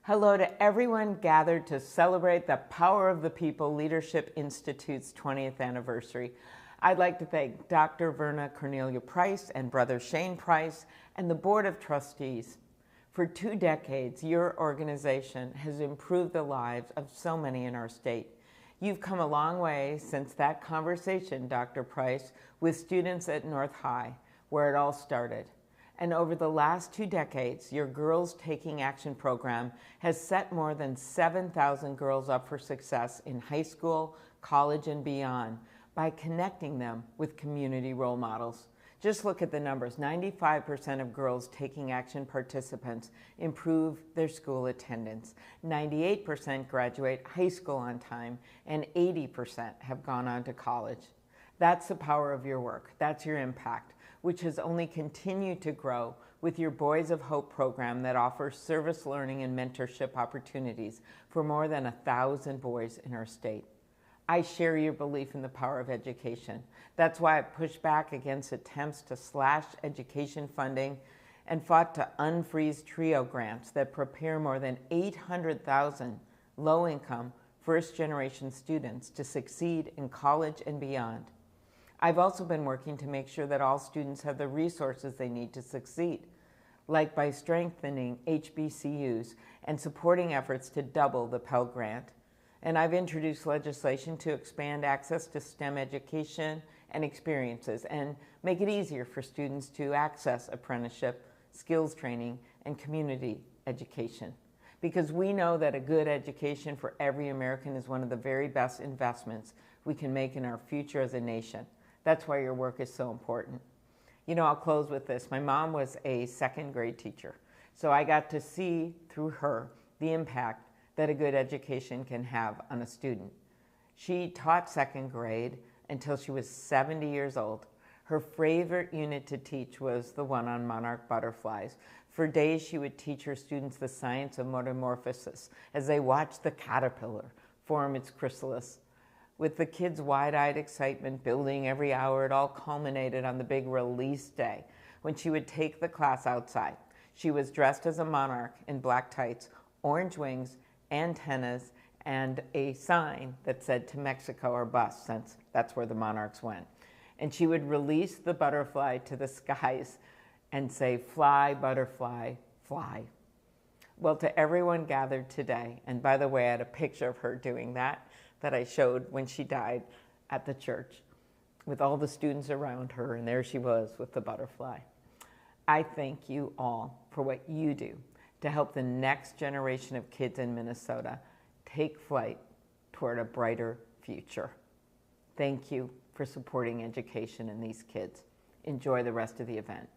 Hello to everyone gathered to celebrate the Power of the People Leadership Institute's 20th anniversary. I'd like to thank Dr. Verna Cornelia Price and Brother Shane Price and the Board of Trustees. For 2 decades, your organization has improved the lives of so many in our state. You've come a long way since that conversation, Dr. Price, with students at North High, where it all started. And over the last 2 decades, your Girls Taking Action program has set more than 7,000 girls up for success in high school, college, and beyond by connecting them with community role models. Just look at the numbers. 95% of Girls Taking Action participants improve their school attendance. 98% graduate high school on time, and 80% have gone on to college. That's the power of your work. That's your impact, which has only continued to grow with your Boys of Hope program that offers service learning and mentorship opportunities for more than 1,000 boys in our state. I share your belief in the power of education. That's why I pushed back against attempts to slash education funding and fought to unfreeze TRIO grants that prepare more than 800,000 low-income, first-generation students to succeed in college and beyond. I've also been working to make sure that all students have the resources they need to succeed, like by strengthening HBCUs and supporting efforts to double the Pell Grant. And I've introduced legislation to expand access to STEM education and experiences and make it easier for students to access apprenticeship, skills training, and community education. Because we know that a good education for every American is one of the very best investments we can make in our future as a nation. That's why your work is so important. You know, I'll close with this. My mom was a second grade teacher, so I got to see through her the impact that a good education can have on a student. She taught second grade until she was 70 years old. Her favorite unit to teach was the one on monarch butterflies. For days, she would teach her students the science of metamorphosis as they watched the caterpillar form its chrysalis. With the kids' wide-eyed excitement building every hour, it all culminated on the big release day when she would take the class outside. She was dressed as a monarch in black tights, orange wings, antennas, and a sign that said "to Mexico or bust," since that's where the monarchs went. And she would release the butterfly to the skies and say, "Fly, butterfly, fly." Well, to everyone gathered today, and by the way, I had a picture of her doing that I showed when she died at the church with all the students around her, and there she was with the butterfly. I thank you all for what you do to help the next generation of kids in Minnesota take flight toward a brighter future. Thank you for supporting education in these kids. Enjoy the rest of the event.